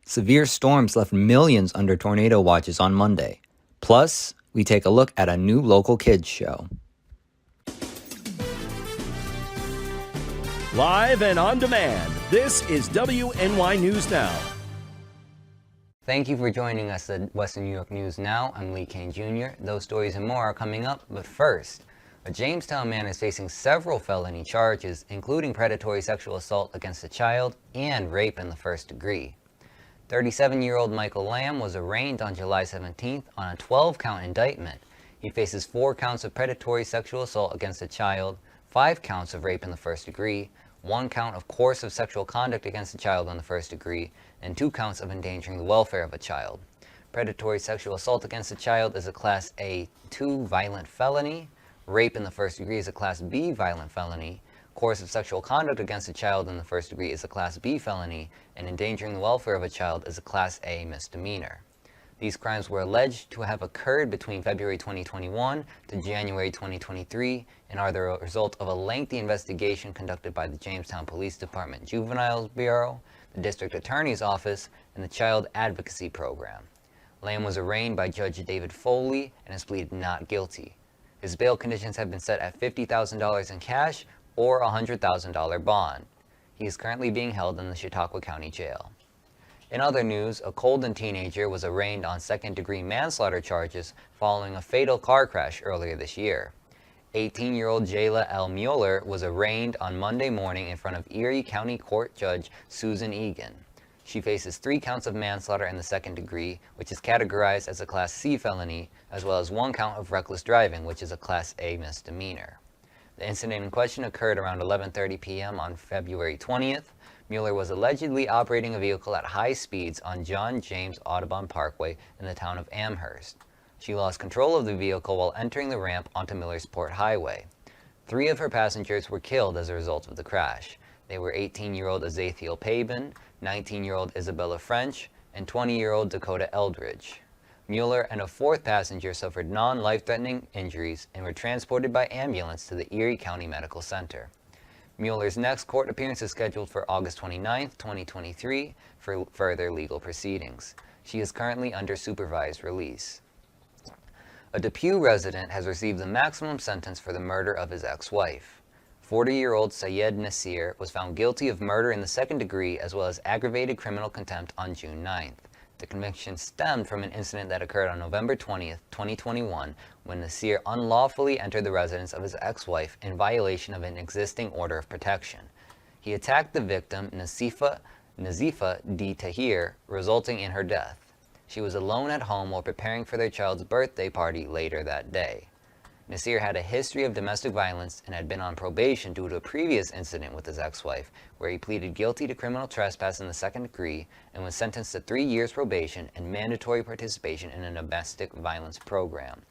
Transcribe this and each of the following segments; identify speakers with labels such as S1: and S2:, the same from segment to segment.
S1: Severe storms left millions under tornado watches on Monday. Plus, we take a look at a new local kids show.
S2: Live and on demand, this is WNY News Now.
S1: Thank you for joining us at Western New York News Now. I'm Lee Kane Jr. Those stories and more are coming up, but first, a Jamestown man is facing several felony charges, including predatory sexual assault against a child and rape in the first degree. 37-year-old Michael Lamb was arraigned on July 17th on a 12-count indictment. He faces 4 counts of predatory sexual assault against a child, 5 counts of rape in the first degree, 1 count of coercive sexual conduct against a child in the first degree, and 2 counts of endangering the welfare of a child. Predatory sexual assault against a child is a Class A2 violent felony. Rape in the first degree is a Class B violent felony. Coercive sexual conduct against a child in the first degree is a Class B felony, and endangering the welfare of a child is a Class A misdemeanor. These crimes were alleged to have occurred between February 2021 to January 2023 and are the result of a lengthy investigation conducted by the Jamestown Police Department Juvenile Bureau, the District Attorney's Office, and the Child Advocacy Program. Lamb was arraigned by Judge David Foley and has pleaded not guilty. His bail conditions have been set at $50,000 in cash or a $100,000 bond. He is currently being held in the Chautauqua County Jail. In other news, a Colden teenager was arraigned on second-degree manslaughter charges following a fatal car crash earlier this year. 18-year-old Jayla L. Mueller was arraigned on Monday morning in front of Erie County Court Judge Susan Egan. She faces 3 counts of manslaughter in the second degree, which is categorized as a Class C felony, as well as 1 count of reckless driving, which is a Class A misdemeanor. The incident in question occurred around 11:30 p.m. on February 20th. Mueller was allegedly operating a vehicle at high speeds on John James Audubon Parkway in the town of Amherst. She lost control of the vehicle while entering the ramp onto Millersport Highway. 3 of her passengers were killed as a result of the crash. They were 18-year-old Azathiel Pabin, 19-year-old Isabella French, and 20-year-old Dakota Eldridge. Mueller and a 4th passenger suffered non-life-threatening injuries and were transported by ambulance to the Erie County Medical Center. Mueller's next court appearance is scheduled for August 29, 2023, for further legal proceedings. She is currently under supervised release. A Depew resident has received the maximum sentence for the murder of his ex-wife. 40-year-old Syed Nasir was found guilty of murder in the second degree as well as aggravated criminal contempt on June 9th. The conviction stemmed from an incident that occurred on November 20th, 2021, when Nasir unlawfully entered the residence of his ex-wife in violation of an existing order of protection. He attacked the victim, Nazifa D. Tahir, resulting in her death. She was alone at home while preparing for their child's birthday party later that day. Nasir had a history of domestic violence and had been on probation due to a previous incident with his ex-wife, where he pleaded guilty to criminal trespass in the second degree and was sentenced to 3 years probation and mandatory participation in a domestic violence program.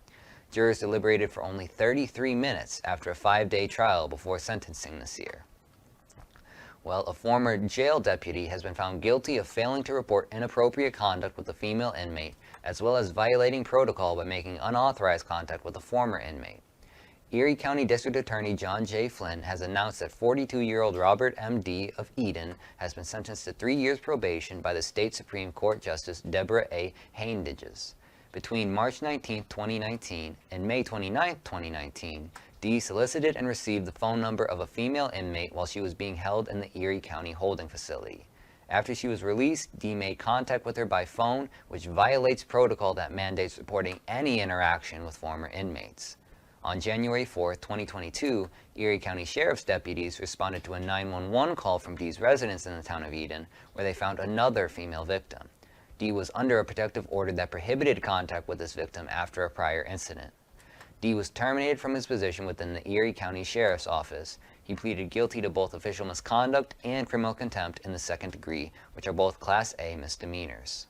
S1: Jurors deliberated for only 33 minutes after a 5-day trial before sentencing Nasir. Well, a former jail deputy has been found guilty of failing to report inappropriate conduct with a female inmate, as well as violating protocol by making unauthorized contact with a former inmate. Erie County District Attorney John J. Flynn has announced that 42-year-old Robert M.D. of Eden has been sentenced to 3 years probation by the State Supreme Court Justice Deborah A. Haindiges. Between March 19, 2019 and May 29, 2019, D solicited and received the phone number of a female inmate while she was being held in the Erie County holding facility. After she was released, D made contact with her by phone, which violates protocol that mandates reporting any interaction with former inmates. On January 4, 2022, Erie County Sheriff's deputies responded to a 911 call from D's residence in the town of Eden, where they found another female victim. D was under a protective order that prohibited contact with this victim after a prior incident. D was terminated from his position within the Erie County Sheriff's Office. He pleaded guilty to both official misconduct and criminal contempt in the second degree, which are both Class A misdemeanors.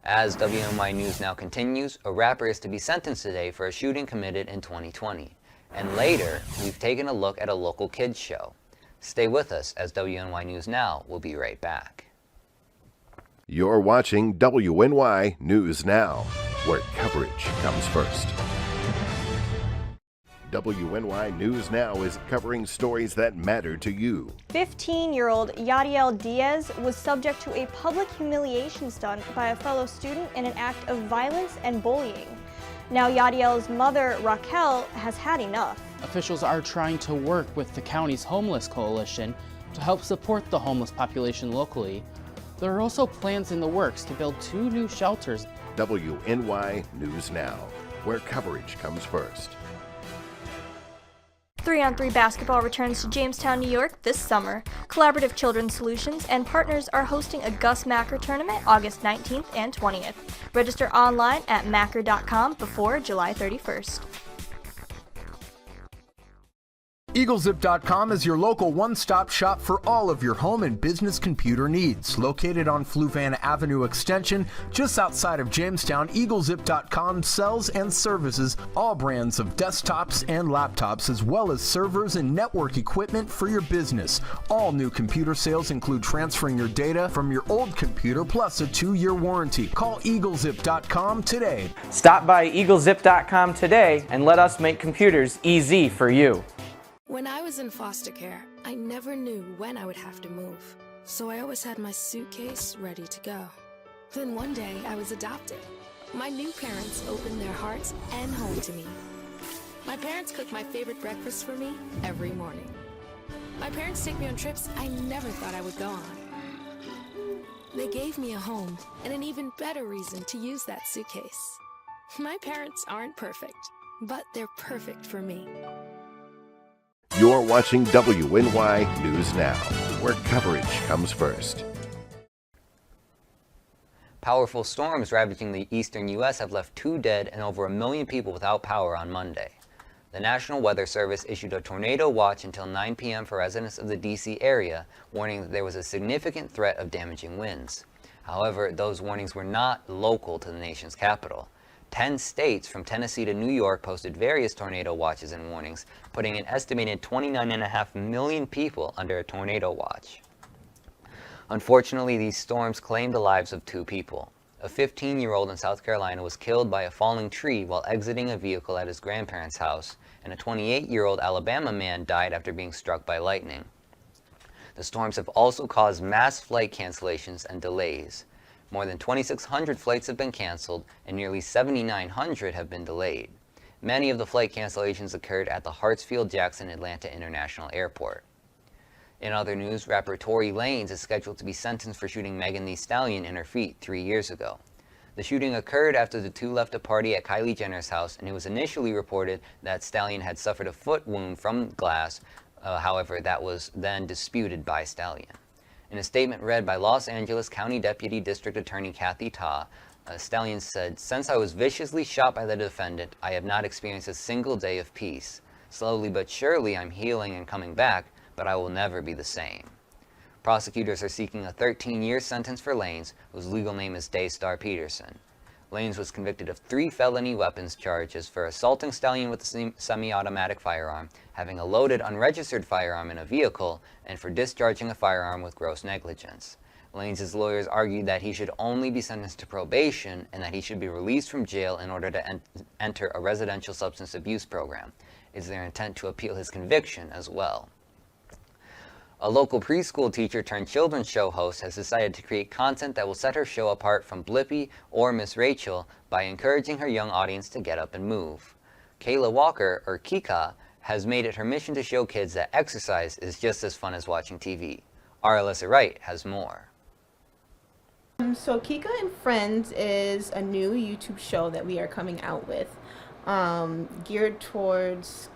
S1: As WNY News Now continues, a rapper is to be sentenced today for a shooting committed in 2020. And later, we've taken a look at a local kids show. Stay with us as WNY News Now will be right back.
S3: You're watching WNY News Now, where coverage comes first. WNY News Now is covering stories that matter to you.
S4: 15-year-old Yadiel Diaz was subject to a public humiliation stunt by a fellow student in an act of violence and bullying. Now Yadiel's mother, Raquel, has had enough.
S5: Officials are trying to work with the county's homeless coalition to help support the homeless population locally. There are also plans in the works to build 2 new shelters.
S3: WNY News Now, where coverage comes first.
S4: 3-on-3 basketball returns to Jamestown, New York this summer. Collaborative Children's Solutions and partners are hosting a Gus Macker tournament August 19th and 20th. Register online at macker.com before July 31st.
S6: EagleZip.com is your local one-stop shop for all of your home and business computer needs. Located on Fluvan Avenue Extension, just outside of Jamestown, EagleZip.com sells and services all brands of desktops and laptops, as well as servers and network equipment for your business. All new computer sales include transferring your data from your old computer, plus a 2-year warranty. Call EagleZip.com today.
S7: Stop by EagleZip.com today and let us make computers easy for you.
S8: When I was in foster care, I never knew when I would have to move, so I always had my suitcase ready to go. Then one day, I was adopted. My new parents opened their hearts and home to me. My parents cook my favorite breakfast for me every morning. My parents take me on trips I never thought I would go on. They gave me a home and an even better reason to use that suitcase. My parents aren't perfect, but they're perfect for me.
S3: You're watching WNY News Now, where coverage comes first.
S1: Powerful storms ravaging the eastern U.S. have left 2 dead and over 1 million people without power on Monday. The National Weather Service issued a tornado watch until 9 p.m. for residents of the D.C. area, warning that there was a significant threat of damaging winds. However, those warnings were not local to the nation's capital. 10 states from Tennessee to New York posted various tornado watches and warnings, putting an estimated 29.5 million people under a tornado watch. Unfortunately, these storms claimed the lives of 2 people. A 15-year-old in South Carolina was killed by a falling tree while exiting a vehicle at his grandparents' house, and a 28-year-old Alabama man died after being struck by lightning. The storms have also caused mass flight cancellations and delays. More than 2,600 flights have been canceled and nearly 7,900 have been delayed. Many of the flight cancellations occurred at the Hartsfield-Jackson Atlanta International Airport. In other news, rapper Tory Lanez is scheduled to be sentenced for shooting Megan Thee Stallion in her feet 3 years ago. The shooting occurred after the 2 left a party at Kylie Jenner's house, and it was initially reported that Stallion had suffered a foot wound from glass. However, that was then disputed by Stallion. In a statement read by Los Angeles County Deputy District Attorney Kathy Ta, Stallion said, "Since I was viciously shot by the defendant, I have not experienced a single day of peace. Slowly but surely I'm healing and coming back, but I will never be the same." Prosecutors are seeking a 13-year sentence for Lanez, whose legal name is Daystar Peterson. Lanez was convicted of 3 felony weapons charges for assaulting Stallion with a semi-automatic firearm, having a loaded unregistered firearm in a vehicle, and for discharging a firearm with gross negligence. Lanez's lawyers argued that he should only be sentenced to probation and that he should be released from jail in order to enter a residential substance abuse program. It is their intent to appeal his conviction as well. A local preschool teacher turned children's show host has decided to create content that will set her show apart from Blippi or Miss Rachel by encouraging her young audience to get up and move. Kayla Walker, or Kika, has made it her mission to show kids that exercise is just as fun as watching TV. Our Alyssa Wright has more.
S9: So Kika and Friends is a new YouTube show that we are coming out with, geared towards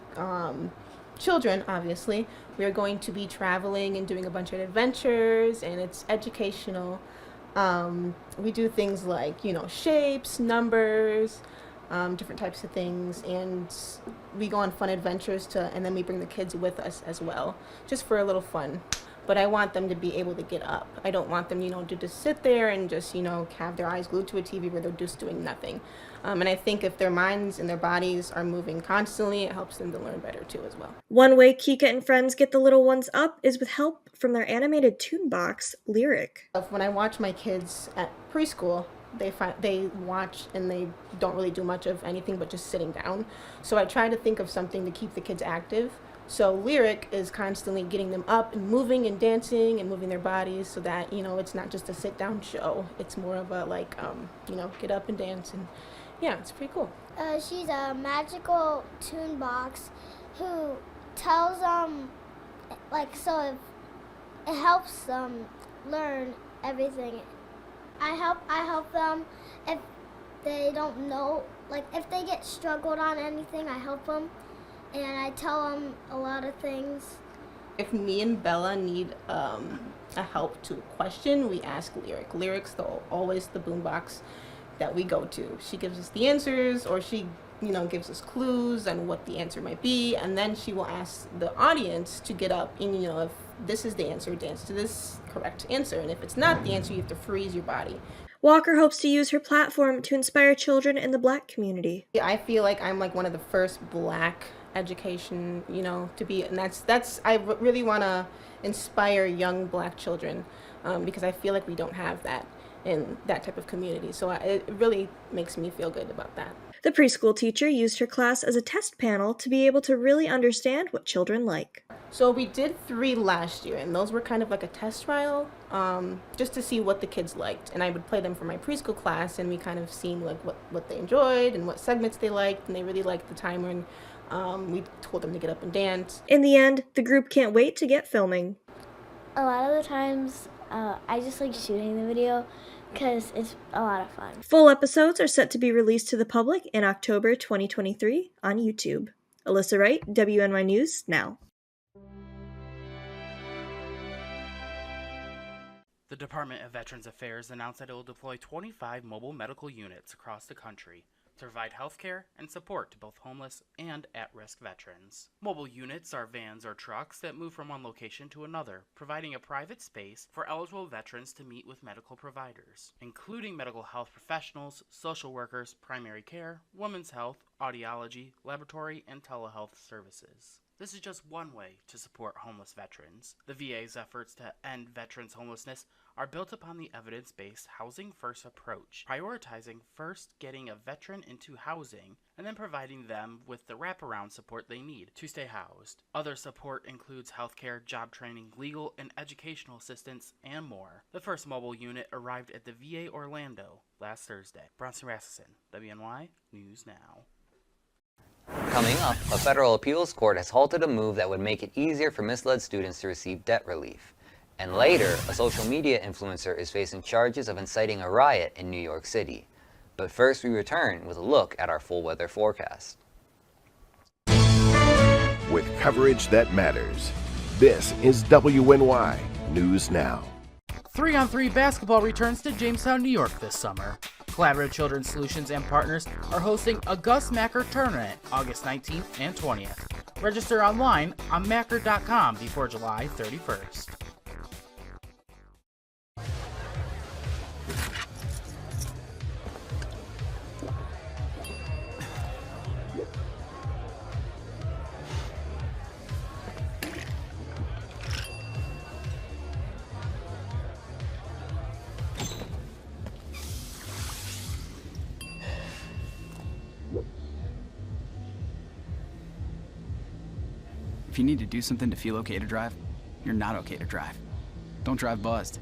S9: children, obviously. We are going to be traveling and doing a bunch of adventures, and it's educational. We do things like, shapes, numbers, different types of things, and we go on fun adventures and then we bring the kids with us as well, just for a little fun. But I want them to be able to get up. I don't want them, to just sit there and just, have their eyes glued to a TV where they're just doing nothing. And I think if their minds and their bodies are moving constantly, it helps them to learn better too as well.
S4: One way Kika and Friends get the little ones up is with help from their animated tune box, Lyric.
S9: When I watch my kids at preschool, they watch and they don't really do much of anything but just sitting down. So I try to think of something to keep the kids active. So Lyric is constantly getting them up and moving and dancing and moving their bodies so that, it's not just a sit down show. It's more of a get up and dance, and yeah, it's pretty cool.
S10: She's a magical tune box who tells so it helps them learn everything. I help them if they don't know, if they get struggled on anything, I help them, and I tell them a lot of things.
S9: If me and Bella need a help to a question, we ask Lyric. Lyric's always the boombox that we go to. She gives us the answers, or she gives us clues on what the answer might be, and then she will ask the audience to get up and, if this is the answer, dance to this correct answer, and if it's not the answer, you have to freeze your body.
S4: Walker hopes to use her platform to inspire children in the Black community.
S9: I feel like I'm one of the first Black education, to be, and that's I really want to inspire young Black children, because I feel like we don't have that in that type of community. So it really makes me feel good about that.
S4: The preschool teacher used her class as a test panel to be able to really understand what children like.
S9: So we did 3 last year, and those were kind of like a test trial, just to see what the kids liked. And I would play them for my preschool class, and we kind of seen what they enjoyed and what segments they liked, and they really liked the time when we told them to get up and dance.
S4: In the end, the group can't wait to get filming.
S10: A lot of the times, I just like shooting the video because it's a lot of fun.
S4: Full episodes are set to be released to the public in October 2023 on YouTube. Alyssa Wright, WNY News Now.
S5: The Department of Veterans Affairs announced that it will deploy 25 mobile medical units across the country to provide health care and support to both homeless and at-risk veterans. Mobile units are vans or trucks that move from one location to another, providing a private space for eligible veterans to meet with medical providers, including medical health professionals, social workers, primary care, women's health, audiology, laboratory, and telehealth services. This is just one way to support homeless veterans. The VA's efforts to end veterans' homelessness are built upon the evidence-based Housing First approach, prioritizing first getting a veteran into housing and then providing them with the wraparound support they need to stay housed. Other support includes healthcare, job training, legal and educational assistance, and more. The first mobile unit arrived at the VA Orlando last Thursday. Bronson Rasmussen, WNY News Now.
S1: Coming up, a federal appeals court has halted a move that would make it easier for misled students to receive debt relief. And later, a social media influencer is facing charges of inciting a riot in New York City. But first, we return with a look at our full weather forecast.
S3: With coverage that matters, this is WNY News Now.
S5: 3-on-3 basketball returns to Jamestown, New York this summer. Collaborative Children's Solutions and partners are hosting a Gus Macker tournament August 19th and 20th. Register online on macker.com before July 31st.
S11: If you need to do something to feel okay to drive, you're not okay to drive. Don't drive buzzed.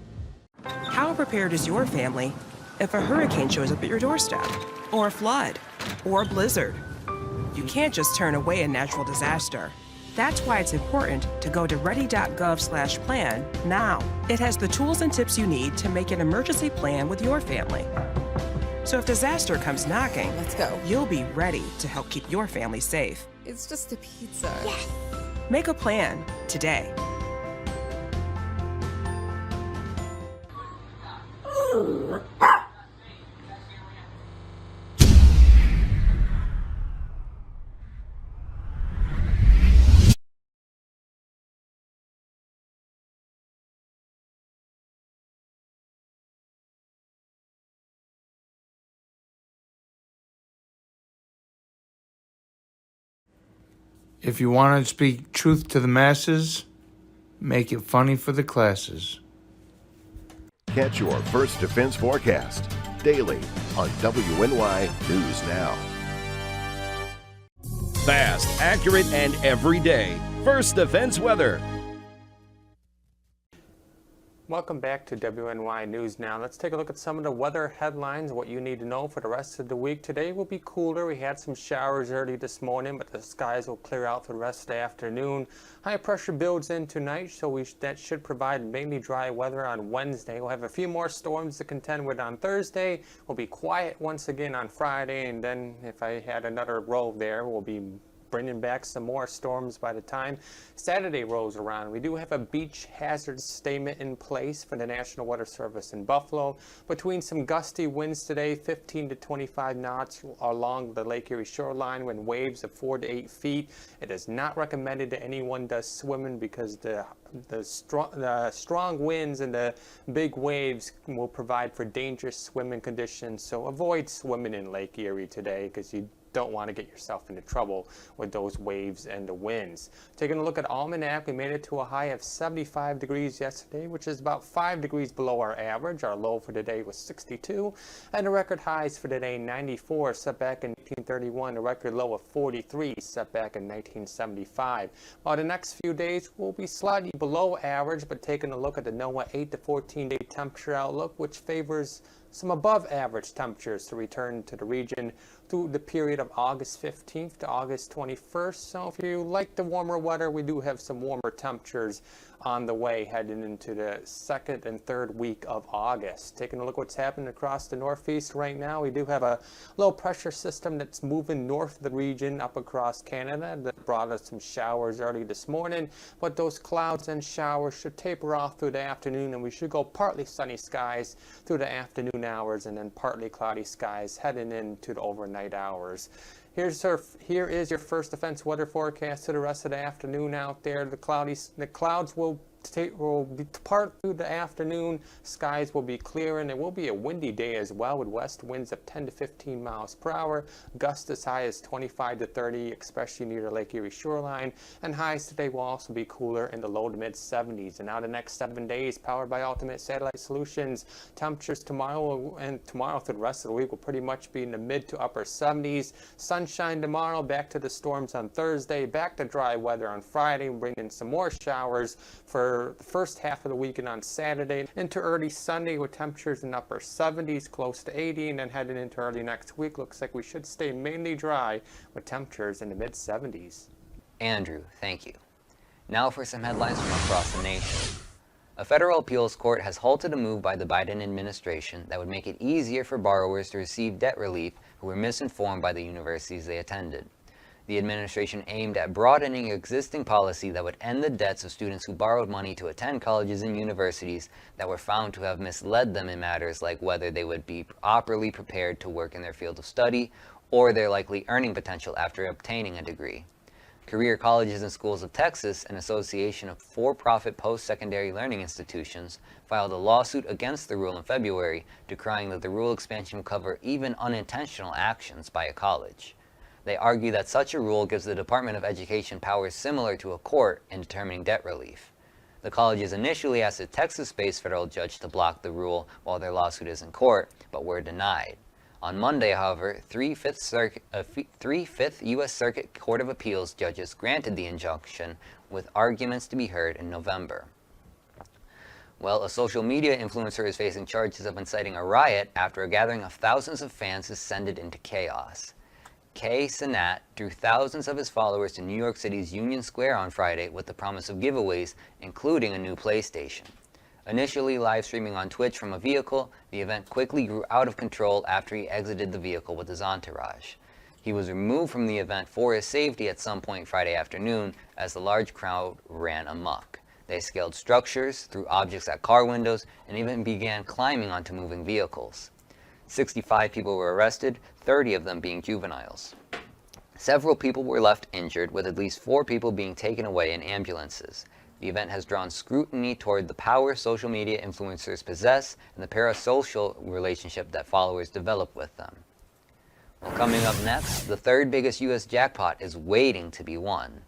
S12: How prepared is your family if a hurricane shows up at your doorstep? Or a flood? Or a blizzard? You can't just turn away a natural disaster. That's why it's important to go to ready.gov/plan now. It has the tools and tips you need to make an emergency plan with your family. So if disaster comes knocking,
S13: let's go.
S12: You'll be ready to help keep your family safe.
S13: It's just a pizza.
S12: Yes! Make a plan today.
S14: If you want to speak truth to the masses, make it funny for the classes.
S3: Catch your First Defense forecast daily on WNY News Now.
S2: Fast, accurate, and everyday. First Defense Weather.
S13: Welcome back to WNY News Now. Let's take a look at some of the weather headlines, what you need to know for the rest of the week. Today will be cooler. We had some showers early this morning, but the skies will clear out for the rest of the afternoon. High pressure builds in tonight, so that should provide mainly dry weather on Wednesday. We'll have a few more storms to contend with on Thursday. We'll be quiet once again on Friday, and then if I had another row there, we'll be bringing back some more storms by the time Saturday rolls around. We do have a beach hazard statement in place for the National Weather Service in Buffalo. Between some gusty winds today, 15 to 25 knots along the Lake Erie shoreline, when waves of 4 to 8 feet. It is not recommended that anyone does swimming because the strong winds and the big waves will provide for dangerous swimming conditions. So avoid swimming in Lake Erie today because you don't want to get yourself into trouble with those waves and the winds. Taking a look at Almanac, we made it to a high of 75 degrees yesterday, which is about 5 degrees below our average. Our low for today was 62, and the record highs for today 94, set back in 1931, a record low of 43, set back in 1975. While the next few days will be slightly below average, but taking a look at the NOAA 8 to 14 day temperature outlook, which favors some above average temperatures to return to the region through the period of August 15th to August 21st. So if you like the warmer weather, we do have some warmer temperatures on the way heading into the second and third week of August. Taking a look what's happening across the northeast right now, we do have a low pressure system that's moving north of the region up across Canada that brought us some showers early this morning, but those clouds and showers should taper off through the afternoon, and we should go partly sunny skies through the afternoon hours and then partly cloudy skies heading into the overnight hours. Here is your First Defense weather forecast to the rest of the afternoon out there. The clouds will depart through the afternoon. Skies will be clear, and it will be a windy day as well, with west winds of 10 to 15 miles per hour, gusts as high as 25 to 30, especially near the Lake Erie shoreline. And highs today will also be cooler in the low to mid 70s. And now the next 7 days, powered by Ultimate Satellite Solutions, temperatures tomorrow through the rest of the week will pretty much be in the mid to upper 70s. Sunshine tomorrow, back to the storms on Thursday, back to dry weather on Friday, bringing some more showers for the first half of the weekend on Saturday into early Sunday, with temperatures in upper 70s, close to 80, and then heading into early next week, looks like we should stay mainly dry with temperatures in the mid 70s.
S1: Andrew, thank you. Now for some headlines from across the nation. A federal appeals court has halted a move by the Biden administration that would make it easier for borrowers to receive debt relief who were misinformed by the universities they attended. The administration aimed at broadening existing policy that would end the debts of students who borrowed money to attend colleges and universities that were found to have misled them in matters like whether they would be properly prepared to work in their field of study or their likely earning potential after obtaining a degree. Career Colleges and Schools of Texas, an association of for-profit post-secondary learning institutions, filed a lawsuit against the rule in February, decrying that the rule expansion would cover even unintentional actions by a college. They argue that such a rule gives the Department of Education powers similar to a court in determining debt relief. The colleges initially asked a Texas-based federal judge to block the rule while their lawsuit is in court, but were denied. On Monday, however, three Fifth U.S. Circuit Court of Appeals judges granted the injunction, with arguments to be heard in November. Well, a social media influencer is facing charges of inciting a riot after a gathering of thousands of fans descended into chaos. Kay Sinat drew thousands of his followers to New York City's Union Square on Friday with the promise of giveaways, including a new PlayStation. Initially live streaming on Twitch from a vehicle, the event quickly grew out of control after he exited the vehicle with his entourage. He was removed from the event for his safety at some point Friday afternoon as the large crowd ran amok. They scaled structures, threw objects at car windows, and even began climbing onto moving vehicles. 65 people were arrested, 30 of them being juveniles. Several people were left injured, with at least 4 people being taken away in ambulances. The event has drawn scrutiny toward the power social media influencers possess and the parasocial relationship that followers develop with them. Well, coming up next, the third biggest U.S. jackpot is waiting to be won.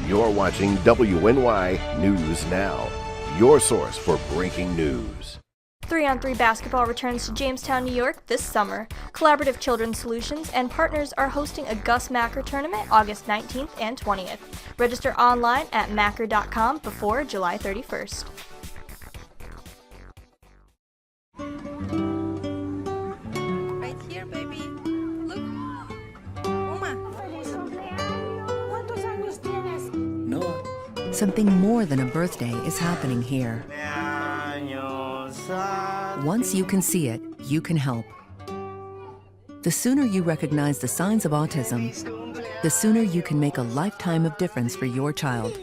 S3: You're watching WNY News Now, your source for breaking news.
S4: 3-on-3 basketball returns to Jamestown, New York this summer. Collaborative Children's Solutions and partners are hosting a Gus Macker tournament August 19th and 20th. Register online at macker.com before July 31st.
S15: Right here, baby. Look. Uma.
S16: Noah. Something more than a birthday is happening here. Once you can see it, you can help. The sooner you recognize the signs of autism, the sooner you can make a lifetime of difference for your child.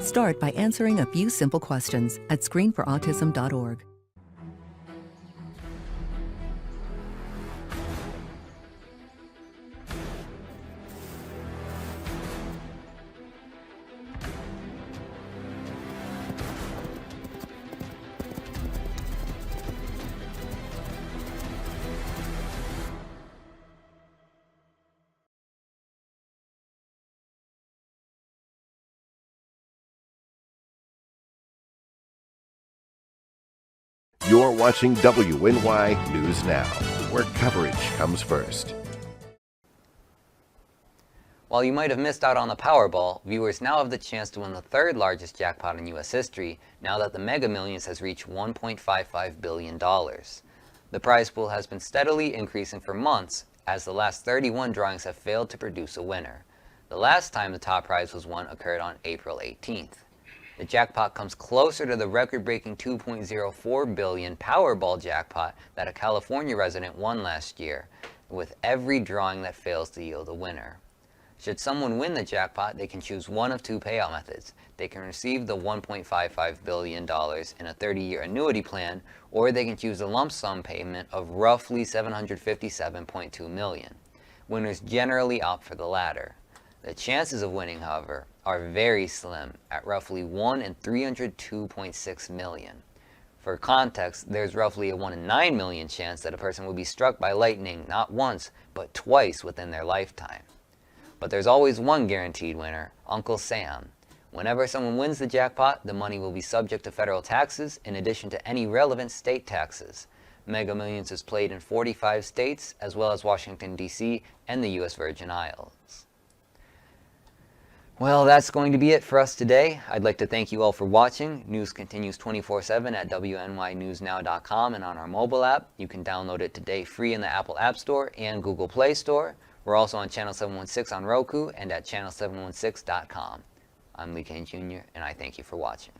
S16: Start by answering a few simple questions at screenforautism.org.
S3: You're watching WNY News Now, where coverage comes first.
S1: While you might have missed out on the Powerball, viewers now have the chance to win the third largest jackpot in U.S. history now that the Mega Millions has reached $1.55 billion. The prize pool has been steadily increasing for months as the last 31 drawings have failed to produce a winner. The last time the top prize was won occurred on April 18th. The jackpot comes closer to the record-breaking $2.04 billion Powerball jackpot that a California resident won last year, with every drawing that fails to yield a winner. Should someone win the jackpot, they can choose one of two payout methods. They can receive the $1.55 billion in a 30-year annuity plan, or they can choose a lump sum payment of roughly $757.2 million. Winners generally opt for the latter. The chances of winning, however, are very slim, at roughly 1 in 302.6 million. For context, there's roughly a 1 in 9 million chance that a person will be struck by lightning not once, but twice within their lifetime. But there's always one guaranteed winner, Uncle Sam. Whenever someone wins the jackpot, the money will be subject to federal taxes in addition to any relevant state taxes. Mega Millions is played in 45 states, as well as Washington, D.C. and the U.S. Virgin Islands. Well, that's going to be it for us today. I'd like to thank you all for watching. News continues 24/7 at WNYNewsNow.com and on our mobile app. You can download it today free in the Apple App Store and Google Play Store. We're also on Channel 716 on Roku and at channel716.com. I'm Lee Kane Jr., and I thank you for watching.